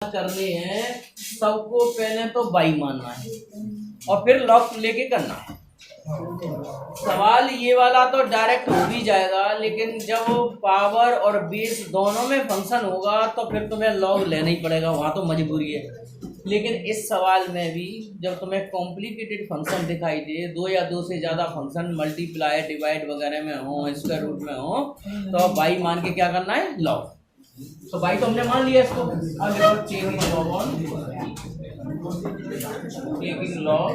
याद करने हैं, सबको पहले तो बाई मानना है और फिर लॉग लेके करना है। सवाल ये वाला तो डायरेक्ट हो भी जाएगा, लेकिन जब पावर और बेस दोनों में फंक्शन होगा तो फिर तुम्हें लॉग लेना ही पड़ेगा, वहाँ तो मजबूरी है। लेकिन इस सवाल में भी जब तुम्हें कॉम्प्लिकेटेड फंक्शन दिखाई दे, दो या दो से ज़्यादा फंक्शन मल्टीप्लाई डिवाइड वगैरह में हो, स्क्वायर रूट में हो, तो बाई मान के क्या करना है, लॉग। तो बाई तो हमने मान लिया इसको। अब देखो taking log on, taking log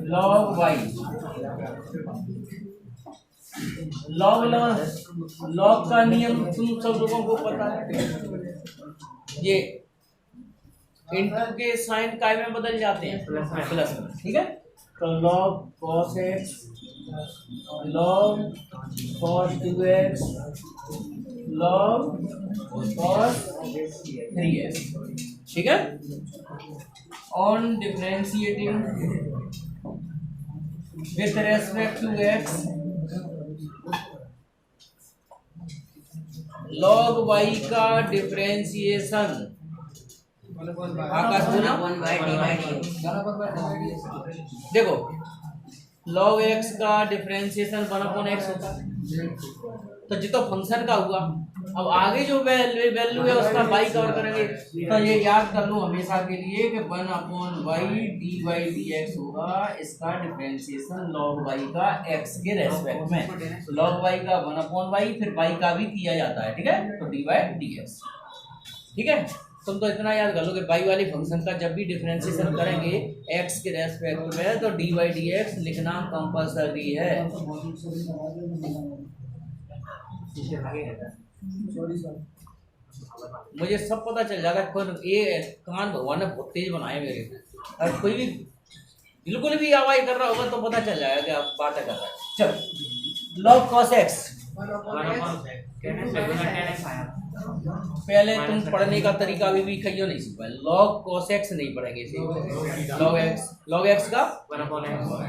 log y, log का नियम तुम सब लोगों को पता है, ये इंटू के साइन काय में बदल जाते हैं, प्लस में, ठीक है। तो log cos x, log cos 2x, log cos 3x, ठीक है। On differentiating with respect to x, log y का डिफरेंशिएशन आकाश बोला, देखो log x का डिफरेंशिएशन 1/x होता है, तो जितना फंक्शन का हुआ। अब आगे जो वैल्यू है उसका बाई कवर करेंगे, तो ये याद कर लो हमेशा के लिए कि 1/y dy/dx होगा, इसका डिफरेंशिएशन log y का x के रेस्पेक्ट में, log y का 1/y, फिर y का भी किया जाता है, ठीक है, तो dy/dx, ठीक है। तुम तो इतना याद कर लो कि बाई वाली फंक्शन का जब भी डिफरेंशिएशन करेंगे x के रेस्पेक्ट में, तो dy/dx लिखना कंपल्सरी है। मुझे सब पता चल जाएगा, पर ये कान भगवान ने बहुत तेज बनाए मेरे, और कोई भी बिल्कुल भी आवाज कर रहा होगा तो पता चल जाएगा कि आप बातें कर रहे हैं। चलो log cos x, पहले तुम पढ़ने का तरीका अभी भी कहीं नहीं सीखा, log cos x नहीं पढ़ेंगे इसे, log x का,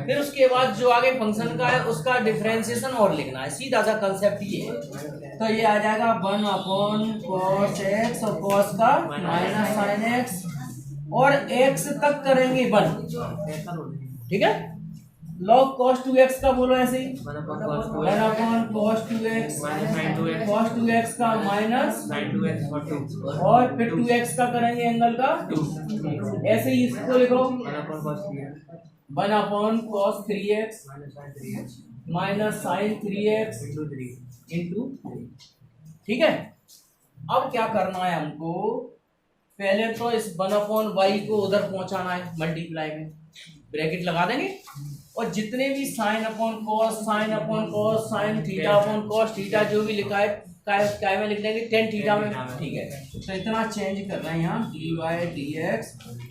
फिर उसके बाद जो आगे फंक्शन का है उसका डिफरेंशिएशन और लिखना है, सीधा सा कंसेप्ट ये है। तो ये आ जाएगा 1/cos x और cos का माइनस sin x, और x तक करेंगे 1, ठीक है। log cos 2x का बोलो ऐसे ही, 1/cos 2x, cos 2x का माइनस और फिर 2x का करेंगे एंगल का 2, ऐसे ही इसको लिखो 1/cos 3x minus sin 3x into 3, ठीक है। अब क्या करना है हमको, पहले तो इस 1/y को उधर पहुंचाना है, मल्टीप्लाई में ब्रैकेट लगा देंगे, और जितने भी sin upon cos sin theta upon cos theta जो भी लिखा है काय में लिख देंगे, tan थीटा में, ठीक है। तो इतना चेंज करना है यहाँ dy/dx,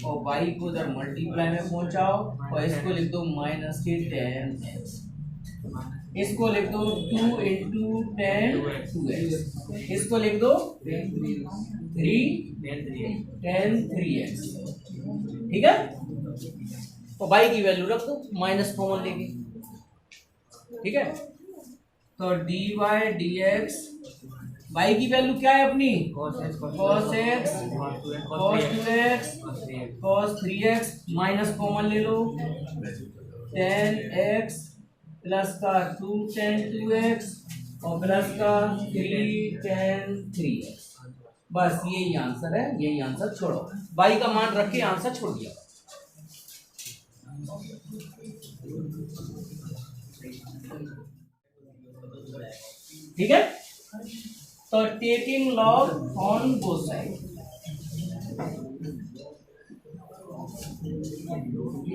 और y को उधर मल्टीप्लाई में पहुंचाओ, और इसको लिख दो माइनस के tan x, इसको लिख दो 2 इंटू tan 2x, इसको लिख दो 3 tan 3x, ठीक है। तो y की वैल्यू रख दो माइनस कॉमन लेके, ठीक है। तो dy/dx, y की वैल्यू क्या है अपनी, cos x cos 2x cos 3x, minus common ले लो, tan x प्लस का 2 tan 2x और प्लस का 3 tan 3x, बस यही आंसर है, यही आंसर छोड़ो, y का मान रख के आंसर छोड़ दिया, ठीक है। तो taking log on both side,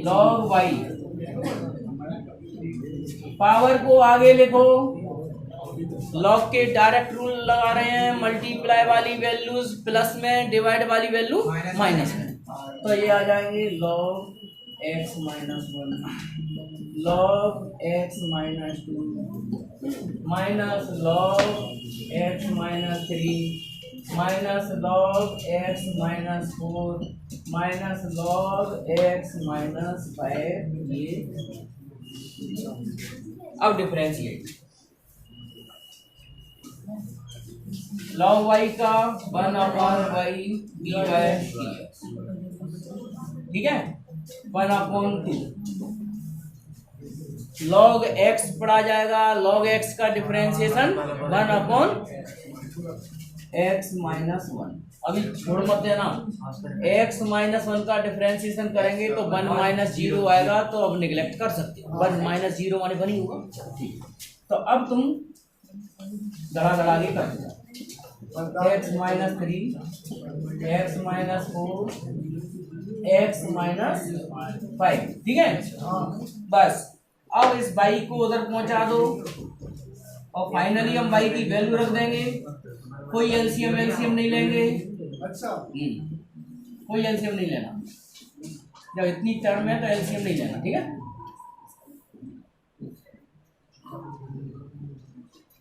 log y, power को आगे लिखो, लॉग के डायरेक्ट रूल लगा रहे हैं, मल्टीप्लाई वाली वैल्यूज प्लस में, डिवाइड वाली वैल्यू माइनस में, तो ये आ जाएंगे log x minus 1, log x minus 2 minus log x minus 3 minus log x minus 4 minus log x minus 5, ये अब डिफरेंशिएट लॉग वाई का 1/y dx, ठीक है, 1/2 लॉग एक्स पढ़ा जाएगा। लॉग एक्स का डिफरेंशिएशन 1/x-1। अभी छोड़ मत देना, x-1 का डिफरेंशिएशन करेंगे तो 1-0 आएगा, तो अब निगलेक्ट कर सकते हो। 1-0 माने 1 ही होगा, ठीक। तो अब तुम गड़ा के कर दो, x-3, x-4, x-5, ठीक है। बस अब इस y को उधर पहुंचा दो और फाइनली हम y की वैल्यू रख देंगे। कोई एलसीएम नहीं लेंगे, अच्छा, कोई एलसीएम नहीं लेना। जब इतनी टर्म है तो एलसीएम नहीं लेना, ठीक है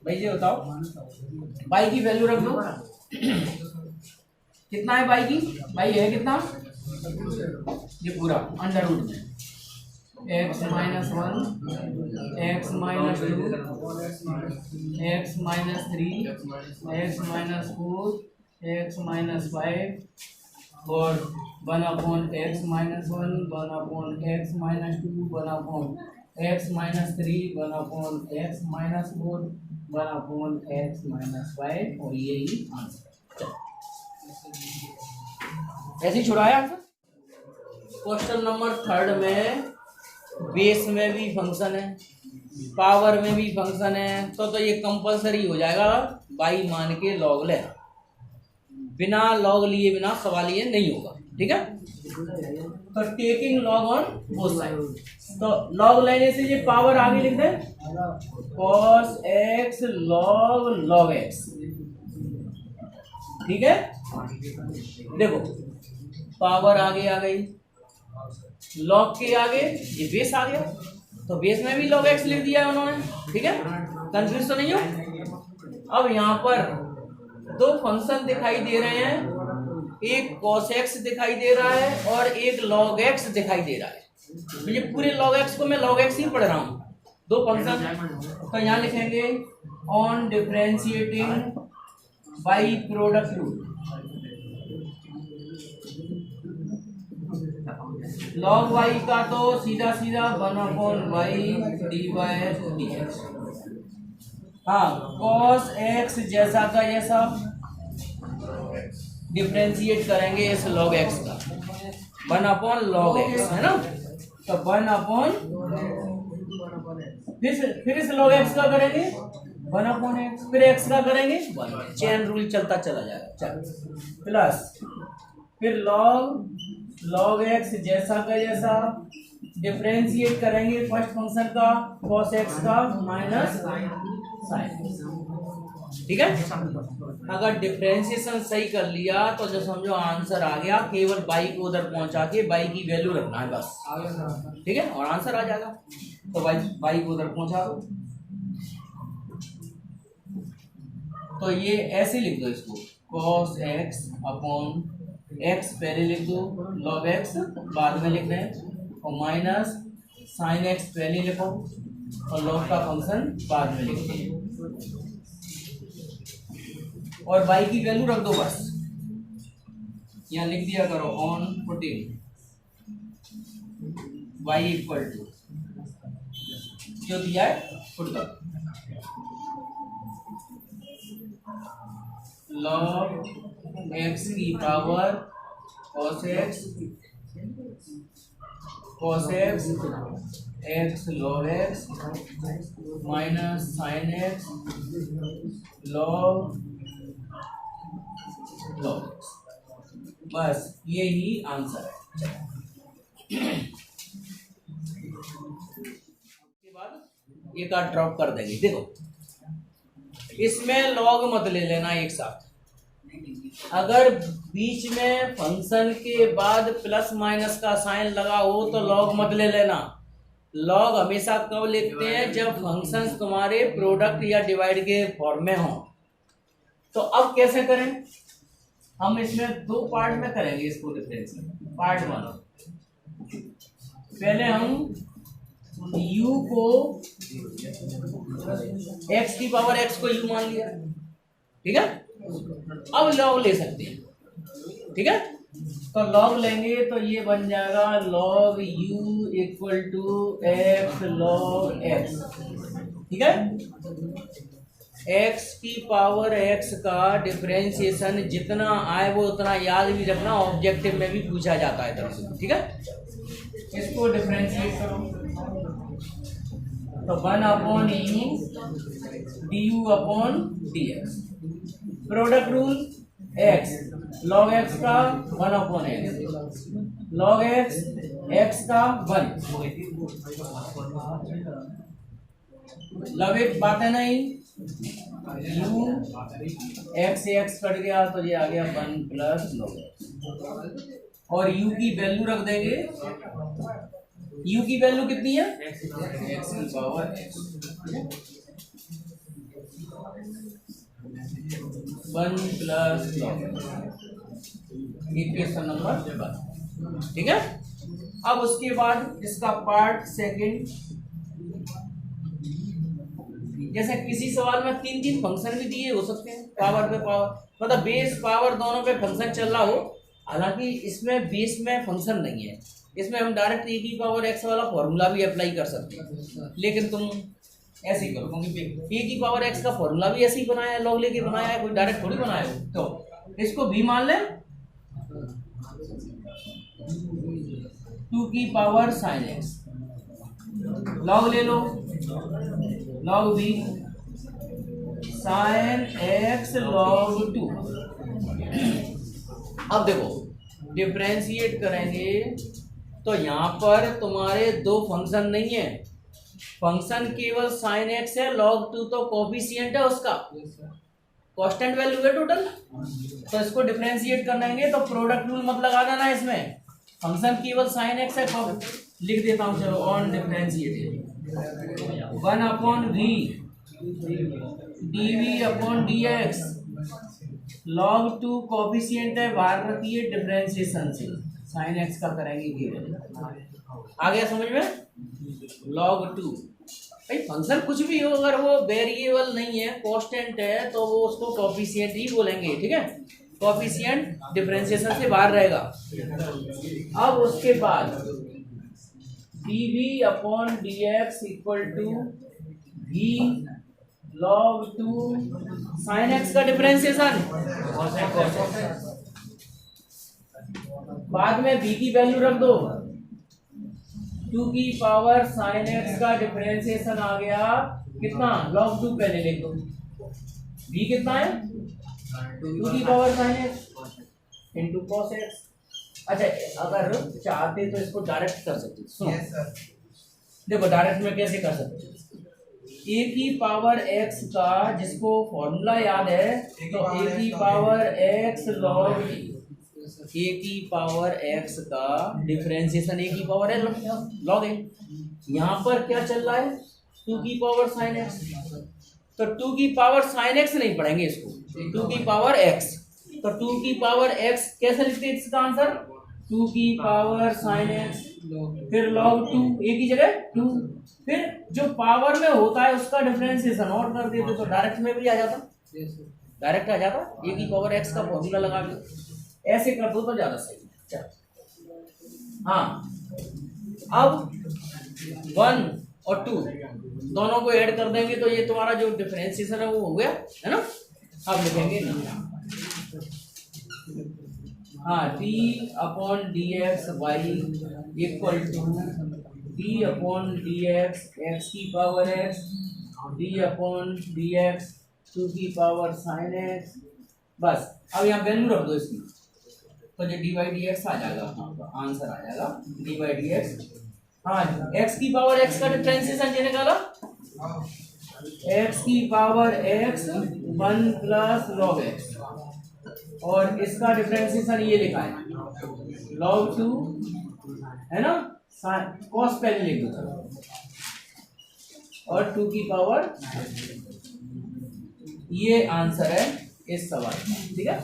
भाई जी। बताओ y की वैल्यू रख दो। कितना है y की? y है कितना? ये पूरा अंडर रूट में x-1, x-2, x-3, x-4, x-5 और 1/x-1, 1/x-2, 1/x-3, 1/x-4, 1/x-5 और ये ही आंसर। ऐसे ही छुड़ाया आंसर। क्वेश्चन नंबर 3 में बेस में भी फंक्शन है, पावर में भी फंक्शन है, तो ये कंपलसरी हो जाएगा बाई मान के लॉग लेना। बिना लॉग लिए बिना सवाल ये नहीं होगा, ठीक है। तो taking log on both side, तो लॉग लेने से ये पावर आगे लिख दे cos x log x, ठीक है। देखो पावर आगे आ गई, लॉग के आगे ये बेस आ गया, तो बेस में भी log x लिख दिया है उन्होंने, ठीक है। कंफ्यूज तो नहीं हो। अब यहाँ पर दो फंक्शन दिखाई दे रहे हैं, एक cos x दिखाई दे रहा है और एक log x दिखाई दे रहा है। ये पूरे log x को मैं log x ही पढ़ रहा हूँ, दो फंक्शन। तो यहाँ लिखेंगे on differentiating by product rule, log y का तो सीधा 1/y dx। हाँ, cos x जैसा का जैसा डिफरेंशिएट करेंगे इस log x का, 1/log x है ना। तो 1/, फिर इस log x का करेंगे 1/x, फिर x का करेंगे 1, चेन रूल चलता चला जाएगा। चल प्लस फिर log x जैसा का जैसा डिफरेंशिएट करेंगे फर्स्ट फंक्शन का cos x का माइनस साइन, ठीक है। अगर डिफरेंशिएशन सही कर लिया तो जो समझो आंसर आ गया। केवल y को उधर पहुंचा के y की वैल्यू रखना है बस, ठीक है, और आंसर आ जाएगा। तो y को उधर पहुंचा दो, तो ये ऐसे लिख दो इसको cos x अपॉन x पहले लिख दो, log x बाद में लिख रहे हैं, और माइनस साइन x पहले लिखो और log का फंक्शन बाद में लिख दो, और y की वैल्यू रख दो बस। यहाँ लिख दिया करो on putting y equal to जो दिया है पुट कर log x की power cos x x log x minus sine x log x, बस ये ही आंसर है। उसके बाद एक आध ड्रॉप कर देंगे। देखो इसमें log मत ले लेना एक साथ, अगर बीच में फंक्शन के बाद प्लस माइनस का साइन लगा हो तो log मत ले लेना। log हमेशा कब लिखते हैं? जब फंक्शंस तुम्हारे प्रोडक्ट या डिवाइड के फॉर्म में हो। तो अब कैसे करें? हम इसमें दो पार्ट में करेंगे इसको डिफरेंशिएट। पार्ट 1, पहले हम u को x की पावर x को u मान लिया, ठीक है। अब लॉग ले सकते हैं, ठीक है। तो लॉग लेंगे तो ये बन जाएगा log u equal to x log x, ठीक है। x की पावर x का डिफरेंशिएशन जितना आए वो उतना याद भी रखना, ऑब्जेक्टिव में भी पूछा जाता है तरफ से, ठीक है। इसको डिफरेंशिएट करो तो 1/u du upon dx, product rule x log x का 1/x, log x का 1, लव एक बात है नहीं, u x से x कट गया तो ये आ गया 1 प्लस log x, और u की वैल्यू रख देंगे, u की वैल्यू कितनी है x की power x, 1 plus log equation number 1, ठीक है। अब उसके बाद इसका पार्ट सेकंड, जैसे किसी सवाल में 3 फंक्शन भी दिए हो सकते हैं, पावर पे पावर, मतलब बेस पावर दोनों पे फंक्शन चल रहा हो, हालांकि इसमें बेस में फंक्शन नहीं है, इसमें हम डायरेक्ट e की पावर x वाला फॉर्मूला भी अप्लाई कर सकते हैं, लेकिन तुम ऐसे ही करो क्योंकि e की पावर x का फॉर्मूला भी ऐसे ही बनाया है, लॉग लेके बनाया है, कोई डायरेक्ट थोड़ी बनाया हो। तो इसको भी मान ले 2 की पावर साइन x, लॉग ले लो, लॉग भी साइन x लॉग 2। अब देखो डिफरेंशिएट करेंगे तो यहाँ पर तुम्हारे 2 फंक्शन नहीं है, फंक्शन केवल साइन x है, log 2 तो कोफिशिएंट है उसका, कांस्टेंट वैल्यू है टोटल, तो इसको डिफरेंशिएट करेंगे तो प्रोडक्ट रूल मत लगा देना, इसमें फंक्शन केवल साइन x है, लिख देता हूँ चलो on differentiate 1/v dv upon dx, log 2 coefficient है, बाहर रखिए डिफरेंशिएशन से साइन x का करेंगे गिवन, आ गया समझ में। log 2 भाई फंक्शन कुछ भी हो, अगर वो वेरिएबल नहीं है कांस्टेंट है तो वो उसको कोफिशिएंट ही बोलेंगे, ठीक है, कोफिशिएंट डिफरेंशिएशन से बाहर रहेगा। अब उसके बाद dv upon dx equal to v log 2 sine x का डिफरेंशिएशन, बाद में v की वैल्यू रख दो, 2 की पावर साइन x का डिफरेंशिएशन आ गया कितना, log 2 पहले लिख दो, v कितना है 2 की power sine x into cos x। अच्छा अगर चाहते तो इसको डायरेक्ट कर सकते, सुनो देखो डायरेक्ट में कैसे कर सकते, a की पावर x का जिसको फॉर्मूला याद है तो a की पावर x log a की पावर x का डिफरेंशिएशन a की पावर है log a, यहाँ पर क्या चल रहा है 2 की पावर साइन x, तो 2 की पावर साइन x नहीं पढ़ेंगे इसको, 2 की पावर x, तो 2 की पावर x कैसे लिखते हैं इसका आंसर 2 की पावर साइन x, फिर log 2 a की जगह 2, फिर जो पावर में होता है उसका डिफरेंशिएशन और कर देते तो डायरेक्ट में भी आ जाता, डायरेक्ट आ जाता, a की पावर x का फॉर्मूला लगा के ऐसे कर दो तो ज्यादा सही है। हाँ अब 1 और 2 दोनों को ऐड कर देंगे तो ये तुम्हारा जो डिफरेंशिएशन है वो हो गया है ना। अब लिखेंगे हाँ d upon D X Y equal to d upon D X की power x, d upon D X 2 की पावर साइन x, बस अब यहाँ वैल्यू रख दो इसकी तो जो डी बाई डी एक्स आ जाएगा, आंसर आ जाएगा डी बाई डी एक्स। हाँ x की पावर x का डिफरेंशिएशन ये निकाला, x की power x 1 plus log x, और इसका डिफरेंशिएशन ये लिखा है log 2 है ना, cos पहले लिख दो और 2 की पावर, ये आंसर है इस सवाल का, ठीक है।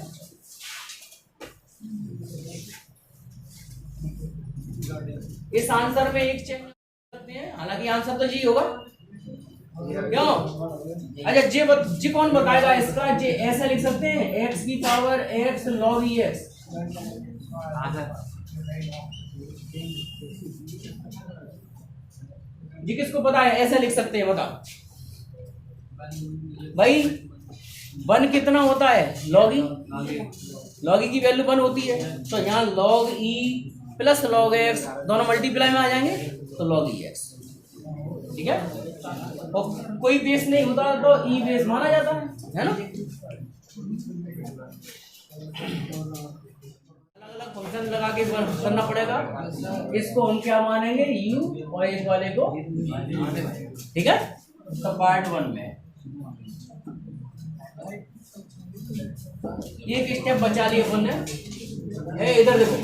इस आंसर में एक चेंज करते हैं, हालांकि आंसर तो जी होगा, क्यों? अच्छा जी कौन बताएगा इसका? जी ऐसा लिख सकते हैं x की पावर x log ex। जी किसको पता है? ऐसा लिख सकते हैं, बताओ भाई। 1 कितना होता है? log e। log e की वैल्यू 1 होती है, तो यहाँ log e plus log x दोनों मल्टीप्लाई में आ जाएंगे, तो log e x। ठीक है, और कोई बेस नहीं होता तो ई बेस माना जाता है ना। अलग अलग फंक्शन लगा के करना पड़ेगा। इसको हम क्या मानेंगे? u, और इस वाले को। ठीक है, तो पार्ट 1 में एक स्टेप बचा लिए अपन ने। इधर देखो,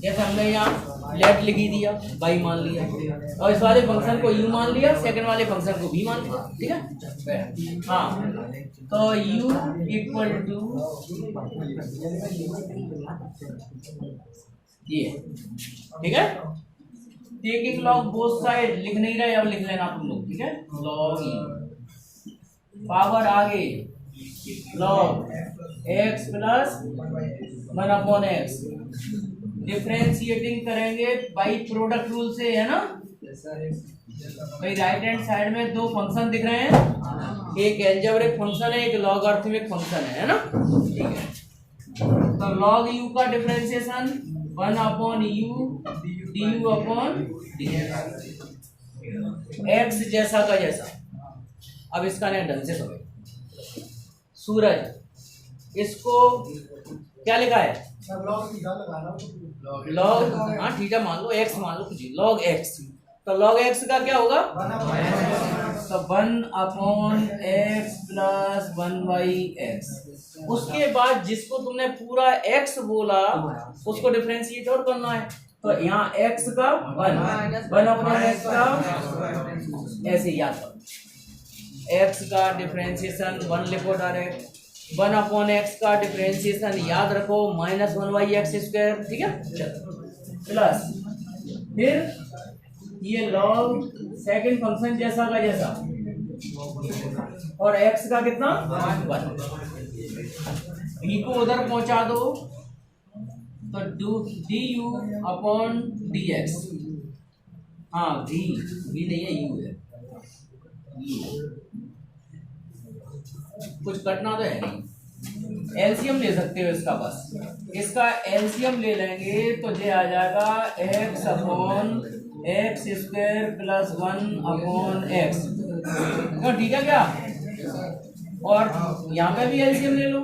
जैसे हमने यहाँ लेफ्ट लिख ही दिया, बाई मान लिया, और इस वाले फंक्शन को u मान लिया, सेकंड वाले फंक्शन को v मान लिया। ठीक है, हाँ, तो u इक्वल टू ये। ठीक है, एक लॉग बोथ साइड लिख नहीं रहे, अब लिख लेना तुम लोग। ठीक है, log e पावर आगे log x plus 1/x, differentiating करेंगे बाई प्रोडक्ट रूल से, है ना भाई। राइट हैंड साइड में दो फंक्शन दिख रहे हैं, एक अलजेब्रिक फंक्शन है, एक लॉगरिथमिक फंक्शन है ना। ठीक है, तो log u का डिफरेंशिएशन 1/u du/dx, x जैसा का जैसा। अब इसका नहीं ढंग से समझ। सूरज, इसको क्या लिखा है? लॉग, हाँ थीटा मान लो, एक्स मान लो, कुछ लॉग एक्स। तो लॉग एक्स का क्या होगा? तो 1/x प्लस 1/x। उसके बाद जिसको तुमने पूरा x बोला उसको डिफरेंशिएट और करना है, तो यहाँ x का 1/x का, ऐसे याद करो, x का डिफरेंशिएशन 1 लिखो डायरेक्ट, 1/x का डिफरेंशिएशन याद रखो -1/x²। ठीक है, प्लस फिर ये लॉग सेकंड फंक्शन जैसा का जैसा, और x का कितना 1। v को उधर पहुंचा दो, तो du/dx। हाँ v नहीं है, u है। कुछ कटना तो है नहीं। एलसीएम ले सकते हो इसका, बस इसका एलसीएम ले लेंगे तो ये आ जाएगा x/x² प्लस 1/x। ठीक है क्या? और यहाँ पे भी एलसीएम ले लो,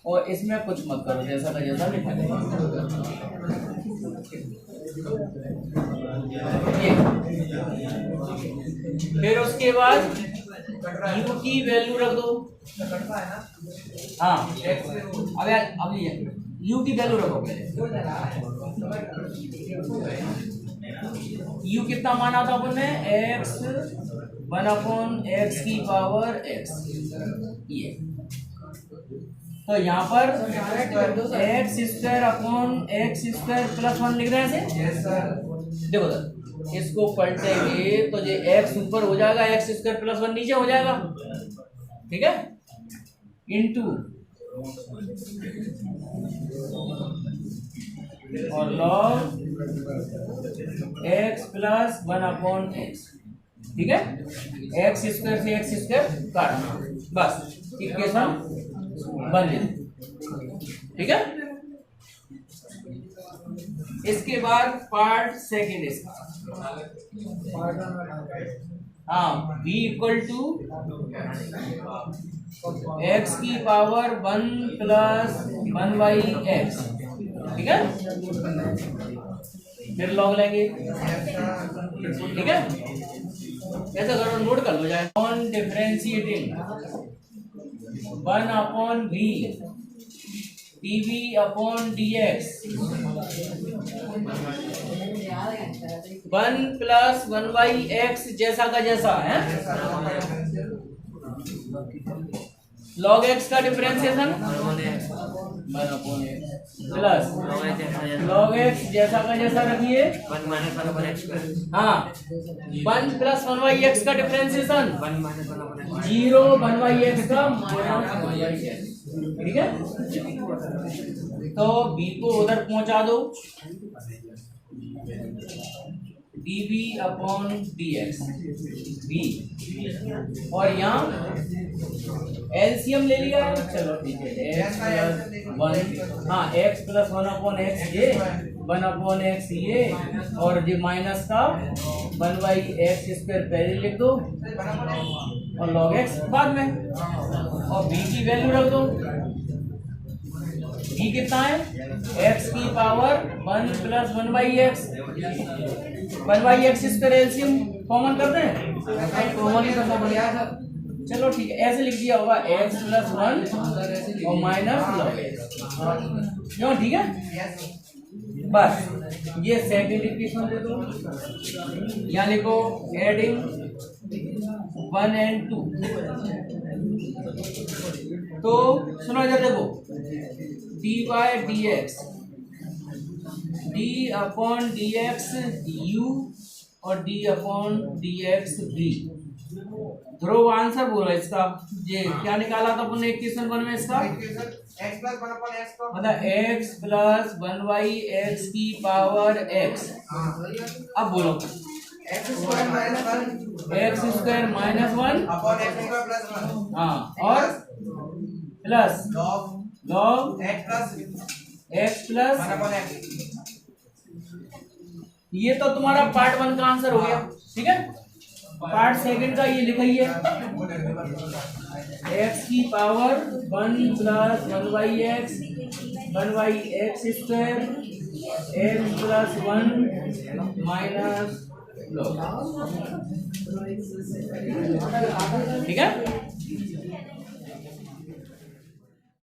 और इसमें कुछ मत करो, जैसा का जैसा लिखा ये। फिर उसके बाद u की वैल्यू रख दो। हाँ, अब u की वैल्यू रखो पहले। u कितना माना था अपन ने? x 1/x की पावर x। ये तो यहाँ पर x²/x² प्लस 1 लिख रहे हैं। देखो सर, इसको पलटेंगे तो ये x ऊपर हो जाएगा, x² प्लस 1 नीचे हो जाएगा। ठीक है, इनटू और log x प्लस 1/x। ठीक है, x² से x² काटना, बस इक्वेशन बन गई। ठीक है, इसके बाद पार्ट सेकेंड इसका, हाँ v इक्वल टू x की पावर 1 प्लस 1/x। ठीक है, फिर लॉग लेंगे। ठीक है, ऐसा करो, नोट कर लो जाए। On differentiating 1/v dv/dx 1 plus 1/x जैसा का जैसा है। log x का differentiation one upon x plus log x जैसा का जैसा रखिए, हाँ 1 प्लस 1/x का डिफरेंशिएशन 0 1/x का माइनस 1/x, ठीक है। तो b को उधर पहुंचा दो, dv अपॉन dx b, और यहाँ एलसीएम ले लिया है, चलो ठीक है x प्लस 1, हाँ x प्लस 1 अपॉन एक्स ये 1 अपॉन एक्स ये, और ये माइनस का 1/x² पहले लिख दो और log x बाद में, और b की वैल्यू रख दो। b कितना है, x की power 1 plus 1/x, 1/x² LCM common कर दें, कॉमन ही करना बढ़िया था। चलो ठीक है, ऐसे लिख दिया होगा x प्लस 1 और माइनस log x, क्यों, ठीक है। बस ये सेकंड इक्वेशन दे दो, यहाँ लिखो एडिंग 1 and 2। तो सुनो इधर देखो, dy dx d upon dx u और d अपॉन dx v। ध्रुव आंसर बोलो इसका, ये क्या निकाला था अपने इक्वेशन 1 में इसका, x प्लस 1 अपॉन x को, मतलब x प्लस 1/x की पावर x। अब बोलो x² minus 1 upon x² plus 1, हाँ, और plus log x plus 1 upon x। ये तो तुम्हारा पार्ट 1 का आंसर हो गया, ठीक है। पार्ट सेकंड का ये लिखाइए, x की power 1 plus 1/x 1/x² x plus 1 minus log, ठीक है।